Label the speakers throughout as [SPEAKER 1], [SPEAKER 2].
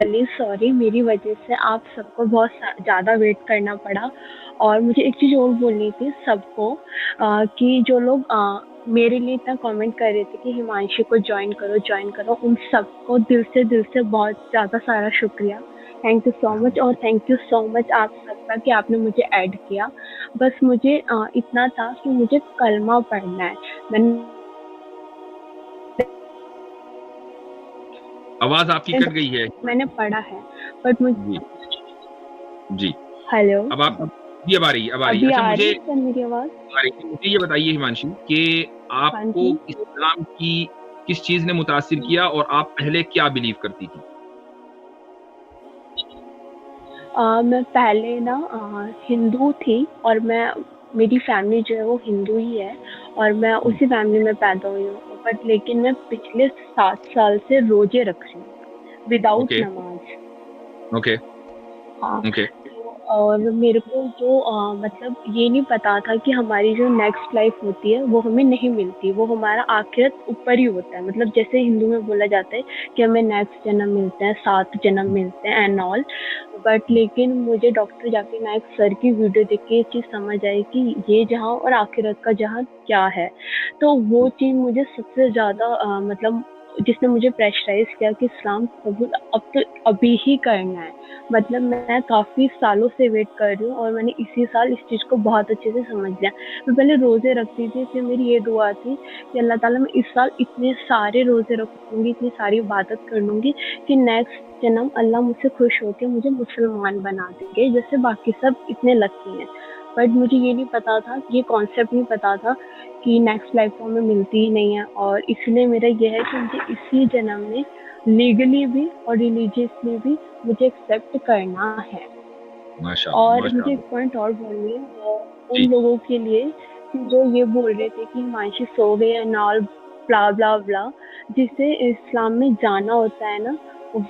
[SPEAKER 1] Really sorry, मेरी वजह से आप सबको बहुत ज़्यादा वेट करना पड़ा। और मुझे एक चीज़ और बोलनी थी सबको, कि जो लोग मेरे लिए इतना कमेंट कर रहे थे कि हिमांशी को ज्वाइन करो, उन सबको दिल से बहुत ज़्यादा सारा शुक्रिया। थैंक यू सो मच, और थैंक यू सो मच आप सबका कि आपने मुझे ऐड किया। बस मुझे इतना था कि मुझे कलमा पढ़ना है। मैंने
[SPEAKER 2] आवाज आपकी कट गई है।
[SPEAKER 1] मैंने पढ़ा है, बट
[SPEAKER 2] जी
[SPEAKER 1] मुझे
[SPEAKER 2] जी।
[SPEAKER 1] हेलो,
[SPEAKER 2] अब आप जी, अब आ रही है, अब आ रही है।
[SPEAKER 1] अभी
[SPEAKER 2] अच्छा,
[SPEAKER 1] आ रही
[SPEAKER 2] मुझे
[SPEAKER 1] है क्या मेरी आवाज़?
[SPEAKER 2] आ रही है। मुझे ये बताइए हिमांशु कि
[SPEAKER 1] हाँ
[SPEAKER 2] आपको
[SPEAKER 1] जी।
[SPEAKER 2] इस्लाम की किस चीज ने मुतासिर किया और आप पहले क्या बिलीव करती थी?
[SPEAKER 1] मैं पहले ना हिंदू थी, और मैं मेरी फैमिली जो है वो हिंदू ही है, और मैं उसी फैमिली में पैदा हुई हूँ। बट लेकिन मैं पिछले 7 साल से रोजे रख रही हूँ विदाउट
[SPEAKER 2] ओके
[SPEAKER 1] नमाज।
[SPEAKER 2] ओके
[SPEAKER 1] हाँ।
[SPEAKER 2] ओके।
[SPEAKER 1] तो और मेरे को जो मतलब ये नहीं पता था कि हमारी जो नेक्स्ट लाइफ होती है वो हमें नहीं मिलती, वो हमारा आखिरत ऊपर ही होता है। मतलब जैसे हिंदू में बोला जाता है कि हमें नेक्स्ट जन्म मिलते हैं, 7 जन्म मिलते हैं एंड ऑल। बट लेकिन मुझे डॉक्टर जाकिर नाइक सर की वीडियो देख के ये चीज़ समझ आई कि ये जहाँ और आखिरत का जहाँ क्या है। तो वो चीज़ मुझे सबसे ज़्यादा मतलब जिसने मुझे प्रेशराइज किया कि इस्लाम कबूल अब तो अभी ही करना है। मतलब मैं काफ़ी सालों से वेट कर रही हूँ, और मैंने इसी साल इस चीज़ को बहुत अच्छे से समझ लिया। मैं पहले रोज़े रखती थी, फिर मेरी ये दुआ थी कि अल्लाह ताला मैं इस साल इतने सारे रोज़े रखूँगी, इतनी सारी इबादत कर लूँगी कि नेक्स्ट जन्म अल्लाह मुझसे खुश होकर मुझे मुसलमान बना देंगे, जैसे बाकी सब इतने लकी हैं। बट मुझे ये नहीं पता था, ये कॉन्सेप्ट नहीं पता था कि नेक्स्ट लाइफ तो हमें मिलती ही नहीं है। और इसलिए मेरा ये है कि मुझे इसी जन्म में लीगली भी और रिलीजियसली भी मुझे एक्सेप्ट करना है।
[SPEAKER 2] माशाल्लाह
[SPEAKER 1] और मुझे एक
[SPEAKER 2] माशाल्लाह।
[SPEAKER 1] पॉइंट और बोलनी है
[SPEAKER 2] जी
[SPEAKER 1] उन लोगों के लिए कि जो ये बोल रहे थे कि हिमांशी सो गए एंड ऑल, ब्ला ब्ला ब्ला। जिसे इस्लाम में जाना होता है ना,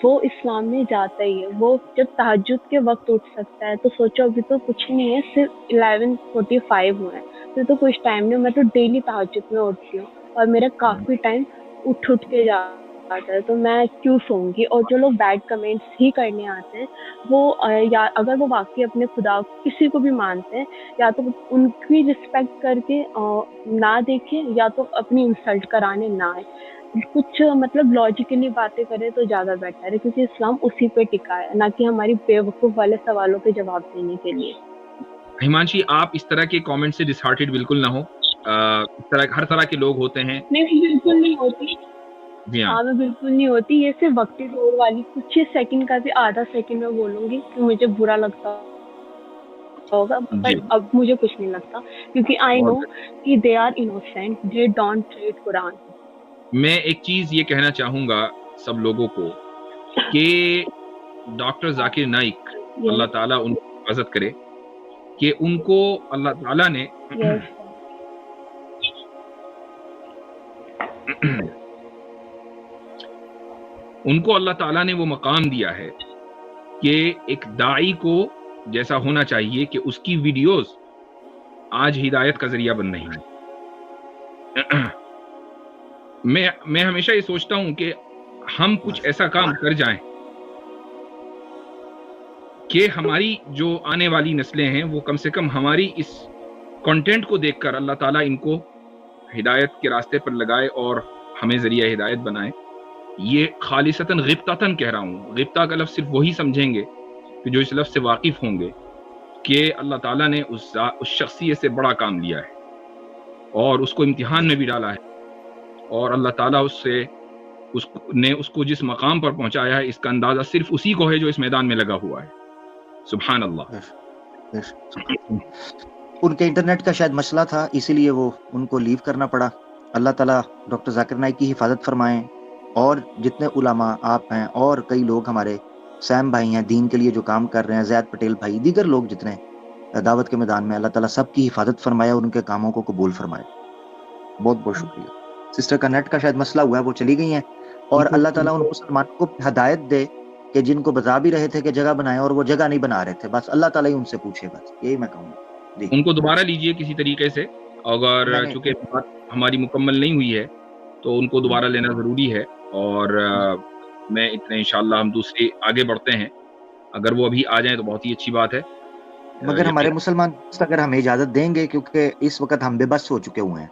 [SPEAKER 1] वो इस्लाम में जाता ही है। वो जब तहज्जुद के वक्त उठ सकता है, तो सोचो अभी तो कुछ ही नहीं है, सिर्फ 11:45 हुए हैं, तो कुछ टाइम नहीं। मैं तो डेली तहज्जुद में उठती हूँ, और मेरा काफी टाइम उठ के जाता है, तो मैं क्यों सोऊंगी। और जो लोग बैड कमेंट्स ही करने आते हैं, वो या अगर वो वाकई अपने खुदा किसी को भी मानते हैं, या तो उनकी रिस्पेक्ट करके ना देखें, या तो अपनी इंसल्ट कराने ना आए। कुछ मतलब लॉजिकली बातें करें तो ज़्यादा बेटर है, क्योंकि इस्लाम उसी पे टिका है, ना कि हमारी बेवकूफ़ वाले सवालों के जवाब देने के लिए।
[SPEAKER 2] हिमांशी, आप इस तरह के कमेंट से डिसहार्टेड बिल्कुल ना हो। इस तरह हर तरह के लोग होते हैं।
[SPEAKER 1] नहीं, बिल्कुल
[SPEAKER 2] और
[SPEAKER 1] नहीं होती।
[SPEAKER 2] जी हाँ।
[SPEAKER 1] हाँ, मैं बिल्कुल नहीं होती। ये सिर्फ वक्ती तौर वाली कुछ ही सेकंड का भी आधा सेकंड मैं बोलूंगी कि मुझे बुरा लगता होगा, पर
[SPEAKER 2] जी,
[SPEAKER 1] अब मुझे कुछ नहीं लगता, क्योंकि आई
[SPEAKER 2] बहुत
[SPEAKER 1] नो
[SPEAKER 2] बढ़िया।
[SPEAKER 1] कि they are innocent, they don't read Quran.
[SPEAKER 2] मैं एक चीज ये कहना चाहूंगा सब लोगों को कि डॉक्टर जाकिर नाइक,
[SPEAKER 1] यस,
[SPEAKER 2] अल्लाह ताला उनकी हिफाजत करे, कि उनको अल्लाह ताला ने
[SPEAKER 1] यस।
[SPEAKER 2] उनको अल्लाह ताला ने वो मकाम दिया है कि एक दाई को जैसा होना चाहिए कि उसकी वीडियोस आज हिदायत का जरिया बन रही हैं। मैं हमेशा ये सोचता हूं कि हम कुछ ऐसा काम कर जाएं कि हमारी जो आने वाली नस्लें हैं वो कम से कम हमारी इस कंटेंट को देखकर अल्लाह ताला इनको हिदायत के रास्ते पर लगाए और हमें जरिया हिदायत बनाए। ये खालिसतन गिब्तातन कह रहा हूँ। गिब्ता का लफ्ज सिर्फ वही समझेंगे कि जो इस लफ्ज से वाकिफ होंगे कि अल्लाह ताला ने उस शख्सियत से बड़ा काम लिया है और उसको इम्तिहान में भी डाला है, और अल्लाह ताला उसको जिस मकाम पर पहुंचाया है इसका अंदाजा सिर्फ उसी को है जो इस मैदान में लगा हुआ है। सुभान अल्लाह।
[SPEAKER 3] यस, यस, उनके इंटरनेट का शायद मसला था, इसीलिए वो उनको लीव करना पड़ा। अल्लाह ताला डॉक्टर जाकिर नाइक की हिफाजत फरमाएं, और जितने उलामा आप हैं और कई लोग हमारे सैम भाई हैं दीन के लिए जो काम कर रहे हैं, जैद पटेल भाई, दीगर लोग जितने दावत के मैदान में, अल्लाह ताला सबकी हिफाजत फरमाए और उनके कामों को कबूल फरमाए। बहुत बहुत शुक्रिया। सिस्टर का नेट का शायद मसला हुआ है, वो चली गई हैं। और
[SPEAKER 2] उनको
[SPEAKER 3] अल्लाह ताला उन
[SPEAKER 2] उनको
[SPEAKER 3] मुसलमानों को हदायत दे कि जिनको बता भी रहे थे कि जगह बनाए और वो जगह नहीं बना रहे थे, बस अल्लाह ताला ही उनसे पूछे, बस यही मैं कहूँगा जी।
[SPEAKER 2] उनको दोबारा लीजिए किसी तरीके से, अगर
[SPEAKER 3] मैंने
[SPEAKER 2] चूंकि बात हमारी मुकम्मल नहीं हुई है तो उनको दोबारा लेना जरूरी है। और मैं इतने इंशाल्लाह हम दूसरे आगे बढ़ते हैं। अगर वो अभी आ जाएं तो बहुत ही अच्छी बात है।
[SPEAKER 3] मगर हमारे
[SPEAKER 2] यकीन
[SPEAKER 3] मुसलमान दोस्त अगर हमें इजाजत देंगे, क्योंकि इस वक्त हम बेबस हो चुके हुए हैं,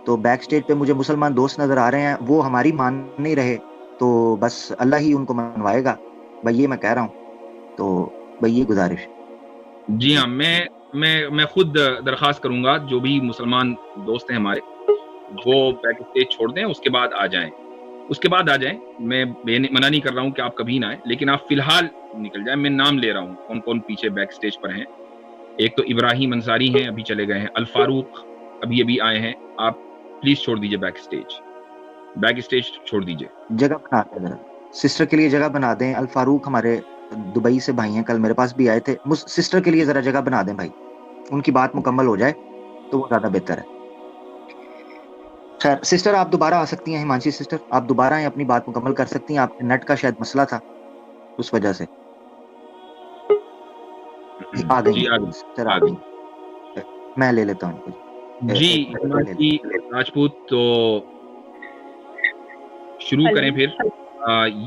[SPEAKER 3] तो बैक स्टेज पे मुझे मुसलमान दोस्त नजर आ रहे हैं, वो हमारी मान नहीं रहे, तो बस अल्लाह ही उनको मनवाएगा भाई, ये मैं कह रहा हूँ। तो भाई ये गुजारिश।
[SPEAKER 2] जी हाँ, मैं खुद दरख्वास्त करूंगा जो भी मुसलमान दोस्त हैं हमारे, वो बैक स्टेज छोड़ दें, उसके बाद आ जाएं। उसके बाद आ जाएं। मैं मना नहीं कर रहा हूं कि आप कभी ना आए, लेकिन आप फिलहाल निकल जाएं। मैं नाम ले रहा हूं कौन कौन पीछे बैक स्टेज पर हैं। एक तो इब्राहिम अंसारी हैं, अभी चले गए हैं। अल फारूक अभी अभी आए हैं। आप प्लीज छोड़ दीजिए बैक स्टेज छोड़ दीजिए।
[SPEAKER 3] जगह बना दें जरा, सिस्टर के लिए जगह बना दें। अल फारूक हमारे दुबई से भाई हैं, कल मेरे पास भी आए थे। सिस्टर के लिए जरा जगह बना दें भाई, उनकी बात मुकम्मल हो जाए तो वो ज्यादा बेहतर है। खैर सिस्टर, आप दोबारा आ सकती हैं। हिमांशी सिस्टर, आप दोबारा आए, अपनी बात मुकम्मल कर सकती हैं। आपके नेट का शायद मसला था, उस वजह से आ गई
[SPEAKER 2] जी
[SPEAKER 3] हैं
[SPEAKER 2] आ
[SPEAKER 3] सिस्टर, आ
[SPEAKER 2] गई।
[SPEAKER 3] गई। मैं ले लेता हूँ इनको।
[SPEAKER 2] जी
[SPEAKER 3] एक मिनट ले
[SPEAKER 2] हिमांशी राजपूत, तो शुरू
[SPEAKER 1] हेलो।
[SPEAKER 2] करें फिर।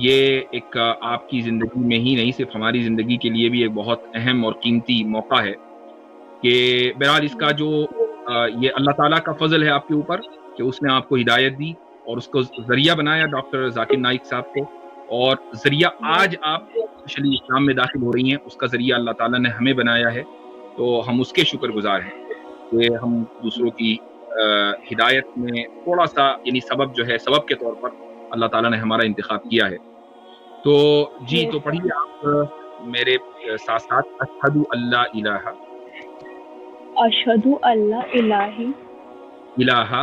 [SPEAKER 2] ये एक आपकी ज़िंदगी में ही नहीं, सिर्फ हमारी ज़िंदगी के लिए भी एक बहुत अहम और कीमती मौका है कि बहरहाल इसका जो ये अल्लाह ताला का फ़ज़ल है आपके ऊपर कि उसने आपको हिदायत दी और उसको ज़रिया बनाया डॉक्टर ज़ाकिर नाइक साहब को, और ज़रिया आज आप स्पेशली इस्लाम में दाखिल हो रही हैं, उसका ज़रिया अल्लाह ताला ने हमें बनाया है। तो हम उसके शुक्रगुज़ार हैं कि हम दूसरों की हिदायत में थोड़ा-सा, यानी सबब जो है, सबब के तौर पर अल्लाह ताला ने हमारा इंतखाब किया है। तो जी, तो पढ़िए आप मेरे साथ-साथ, अशहदु अल्ला इलाहा
[SPEAKER 1] अशहदु अल्ला
[SPEAKER 2] इलाहा
[SPEAKER 1] इलाहा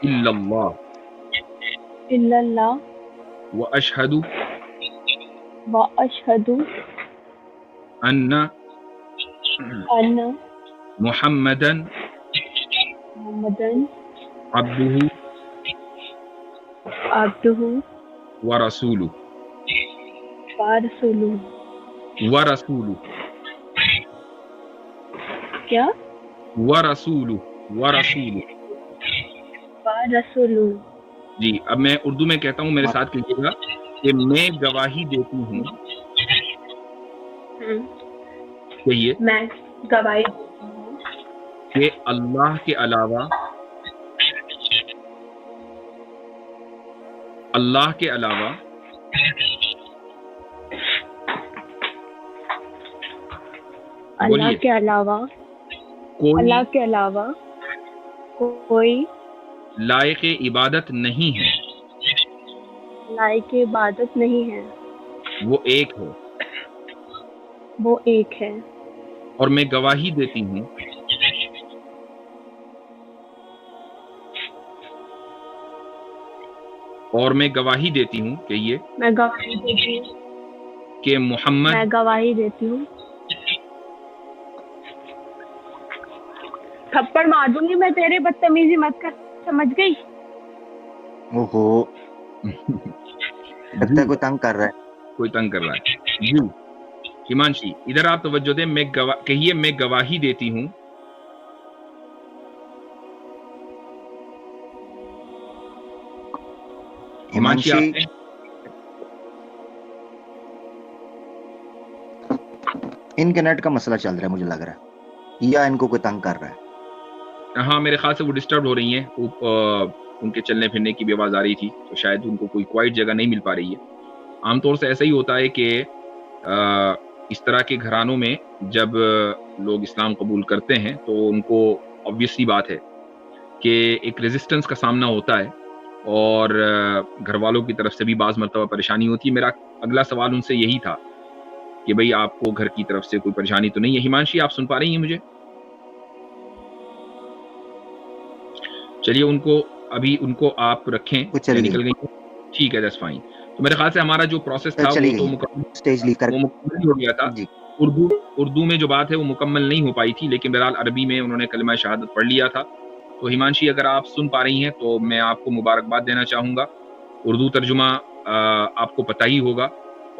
[SPEAKER 2] इल्लल्लाह
[SPEAKER 1] इल्लल्लाह
[SPEAKER 2] व अशहदु
[SPEAKER 1] व अशहदु
[SPEAKER 2] अन्ना
[SPEAKER 1] अन्न
[SPEAKER 2] मुहम्मदन
[SPEAKER 1] मुहम्मदन
[SPEAKER 2] अब्दुहु
[SPEAKER 1] अब्दुहु
[SPEAKER 2] व रसूलुहु
[SPEAKER 1] व रसूलुहु।
[SPEAKER 2] व रसूलुहु
[SPEAKER 1] क्या?
[SPEAKER 2] व रसूलुहु व रसूलुहु।
[SPEAKER 1] व रसूलुहु।
[SPEAKER 2] जी, अब मैं उर्दू में कहता हूँ, मेरे साथ कहिएगा कि मैं गवाही देती हूँ। कहिए।
[SPEAKER 1] मैं गवाही देती हूँ
[SPEAKER 2] कि अल्लाह के अलावा
[SPEAKER 1] अल्लाह
[SPEAKER 2] बोलिए,
[SPEAKER 1] के अलावा कोई
[SPEAKER 2] लायक इबादत नहीं है,
[SPEAKER 1] लायक इबादत नहीं है,
[SPEAKER 2] वो एक है।
[SPEAKER 1] वो एक है।
[SPEAKER 2] और मैं गवाही देती हूँ कहिए,
[SPEAKER 1] मैं गवाही देती हूँ
[SPEAKER 2] कि मोहम्मद
[SPEAKER 1] मैं गवाही देती हूँ थप्पड़ मार दूंगी मैं तेरे, बदतमीजी मत कर, समझ गई?
[SPEAKER 3] ओहो, लगता है कोई तंग कर रहा है।
[SPEAKER 2] जी हिमांशी, इधर आप तवज्जो दें। कहिए, मैं गवाही देती हूँ हिमांशी, आपने
[SPEAKER 3] इनके नेट का मसला चल रहा है मुझे लग रहा है, या इनको कोई तंग कर रहा है।
[SPEAKER 2] हाँ, मेरे ख्याल से वो डिस्टर्ब हो रही हैं। उनके चलने फिरने की भी आवाज़ आ रही थी, तो शायद उनको कोई क्वाइट जगह नहीं मिल पा रही है। आमतौर से ऐसा ही होता है कि इस तरह के घरानों में जब लोग इस्लाम कबूल करते हैं तो उनको ऑब्वियस सी बात है कि एक रेजिस्टेंस का सामना होता है, और घर वालों की तरफ से भी बाज़ मरतबा परेशानी होती है। मेरा अगला सवाल उनसे यही था कि भाई आपको घर की तरफ से कोई परेशानी तो नहीं है? हिमांशी, आप सुन पा रही हैं मुझे? चलिए, उनको आप रखें,
[SPEAKER 3] चली
[SPEAKER 2] निकल गई। ठीक है, दैट्स फाइन। तो मेरे ख्याल से हमारा जो प्रोसेस था वो तो मुकम्मल हो गया था। उर्दू में जो बात है वो मुकम्मल नहीं हो पाई थी, लेकिन बहरहाल अरबी में उन्होंने कलिमा शहादत पढ़ लिया था। तो हिमांशी, अगर आप सुन पा रही हैं तो मैं आपको मुबारकबाद देना चाहूँगा। उर्दू तर्जुमा आपको पता ही होगा,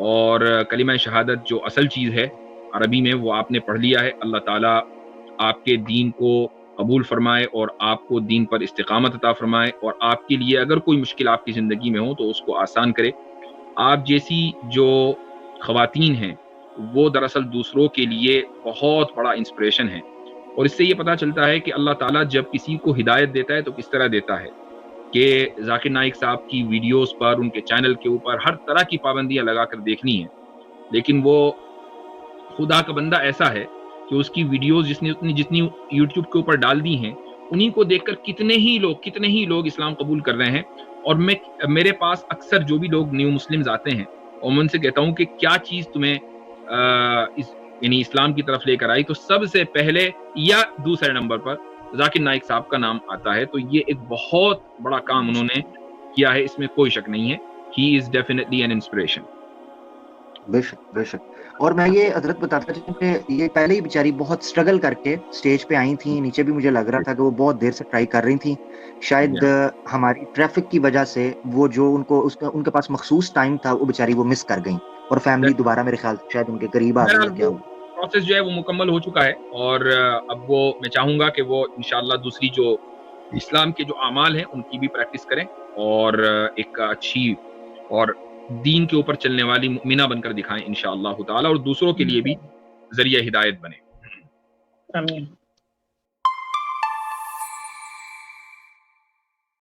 [SPEAKER 2] और कलिमा शहादत जो असल चीज़ है अरबी में, वो आपने पढ़ लिया है। अल्लाह ताला आपके दीन को कबूल फरमाए और आपको दीन पर इस्तिकामत अता फरमाए, और आपके लिए अगर कोई मुश्किल आपकी ज़िंदगी में हो तो उसको आसान करे। आप जैसी जो ख़वातीन हैं वो दरअसल दूसरों के लिए बहुत बड़ा इंस्पिरेशन है, और इससे ये पता चलता है कि अल्लाह ताला जब किसी को हिदायत देता है तो किस तरह देता है कि ज़ाकिर नाइक साहब की वीडियोस पर, उनके चैनल के ऊपर हर तरह की पाबंदियां लगाकर देखनी है, लेकिन वो खुदा का बंदा ऐसा है कि उसकी वीडियोस जितनी जितनी यूट्यूब के ऊपर डाल दी हैं, उन्हीं को देखकर कितने ही लोग इस्लाम कबूल कर रहे हैं। और मेरे पास अक्सर जो भी लोग न्यू मुस्लिम्स आते हैं, और मैं उनसे कहता हूँ कि क्या चीज़ तुम्हें यानी इस्लाम की तरफ लेकर आई, तो सबसे पहले या दूसरे नंबर पर ज़ाकिर नाइक साहब का नाम आता है। तो ये एक बहुत बड़ा काम उन्होंने किया है, इसमें कोई शक नहीं है। He is definitely an inspiration.
[SPEAKER 3] बेशक बेशक। और मैं ये हजरत बताता चलूं कि ये पहले ही बेचारी बहुत स्ट्रगल करके स्टेज पे आई थी, नीचे भी मुझे लग रहा था कि वो बहुत देर से ट्राई कर रही थी। शायद हमारी ट्रैफिक की वजह से वो जो उनके पास मखसूस टाइम था वो बेचारी वो मिस कर गई, और फैमिली दोबारा मेरे ख्याल से शायद उनके करीब आ गई, क्या हुआ।
[SPEAKER 2] प्रोसेस जो है वो मुकम्मल हो चुका है, और अब वो मैं चाहूंगा कि वो इंशाल्लाह दूसरी जो इस्लाम के जो अमाल हैं उनकी भी प्रैक्टिस करें, और एक अच्छी और दीन के ऊपर चलने वाली मुमिना बनकर दिखाएं इंशाअल्लाह ताला, और दूसरों के लिए भी जरिया हिदायत बने।
[SPEAKER 4] आमीन।